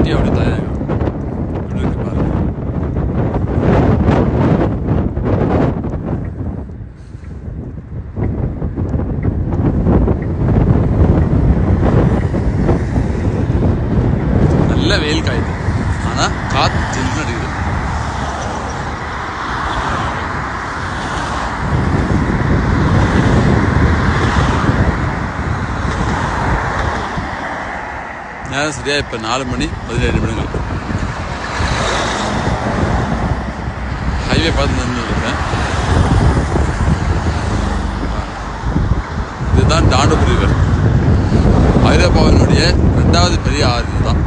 இயற்கை அப்படி தயாரிக்கும் எப்படி இருக்கு பாருங்க. நல்ல வெயில் காயுது, ஆனா காத்து சில்லுன்னு அடிக்குது. நேரம் சரியா இப்போ 4:17 ஹைவே பார்த்து நின்றுருக்கேன். இதுதான் டானுப் ரிவர். ஐரோப்பாவினுடைய 2வது பெரிய ஆறு இதுதான்.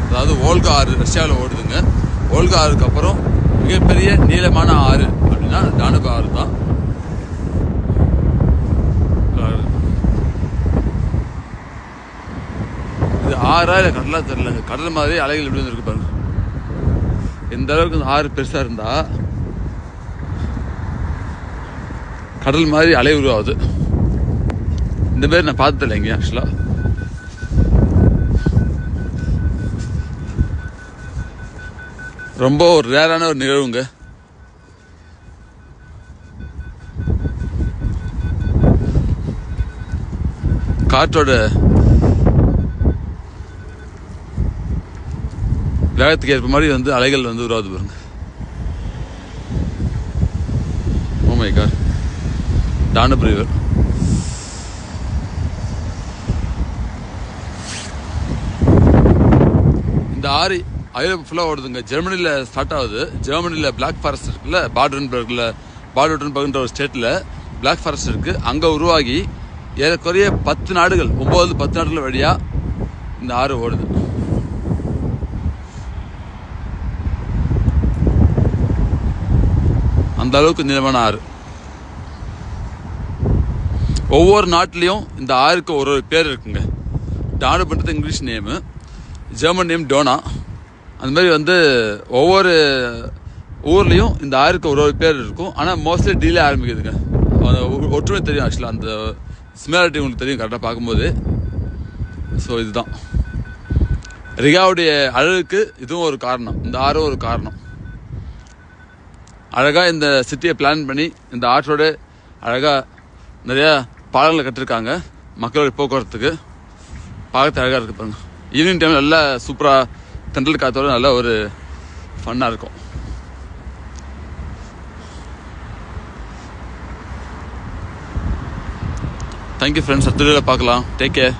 அதாவது ஓல்கா ஆறு ரஷ்யாவில் ஓடுதுங்க. ஓல்கா ஆறுக்கு அப்புறம் மிகப்பெரிய நீளமான ஆறு அப்படின்னா டானுப் ஆறு தான். இது ஆறா இல்லை கடலா தெரியலங்க. கடல் மாதிரி அலைகள் எப்படி இருக்கு பாருங்க. எந்த அளவுக்கு இந்த ஆறு பெருசா இருந்தா கடல் மாதிரி அலை உருவாகுது. இந்த மாதிரி நான் பார்த்ததில்லை இங்கே ஆக்சுவலா. ரொம்ப ஒரு ரேரான ஒரு நிகழ்வுங்க. காற்றோட வேகத்துக்கு ஏற்ப மாதிரி வந்து அலைகள் வந்து உருவாது பாருங்க. Oh my god, Danube river. இந்த ஆறு ஐரோப்பா ஃபுல்லாக ஓடுதுங்க. ஜெர்மனியில் ஸ்டார்ட் ஆகுது. ஜெர்மனியில் பிளாக் ஃபாரஸ்ட் இருக்குல்ல, பாடன்பர்க்ன்ற ஒரு ஸ்டேட்டில் பிளாக் ஃபாரஸ்ட் இருக்கு. அங்கே உருவாகி ஏறக்குறைய 10 நாடுகள் 9-10 நாடுகள் வழியாக இந்த ஆறு ஓடுது. அந்த அளவுக்கு நீளமான ஆறு. ஒவ்வொரு நாட்டிலையும் இந்த ஆறுக்கு ஒரு பேர் இருக்குங்க. டானுப்ன்றது English name, German name Donau. அந்த மாதிரி வந்து ஒவ்வொரு ஊர்லேயும் இந்த ஆறுக்கு ஒரு பேர் இருக்கும். ஆனால் மோஸ்ட்லி டீலே ஆரம்பிக்குதுங்க. அந்த ஒற்றுமை தெரியும் ஆக்சுவலாக. அந்த சிமிலாரிட்டி உங்களுக்கு தெரியும் கரெக்டாக பார்க்கும்போது. ஸோ இதுதான் ரிகாவுடைய அழகுக்கு இதுவும் ஒரு காரணம், இந்த ஆறும் ஒரு காரணம். அழகாக இந்த சிட்டியை பிளான் பண்ணி இந்த ஆற்றோட அழகாக நிறையா பாலங்களை கட்டிருக்காங்க மக்களோட போக்குவரத்துக்கு. பார்க்கறது அழகாக இருக்குது பாருங்க. ஈவினிங் டைமில் நல்லா சூப்பராக தென்றல் காற்றோட நல்ல ஒரு ஃபன்னாக இருக்கும். Thank you friends. அடுத்த வீடியோவில் பார்க்கலாம். Take care.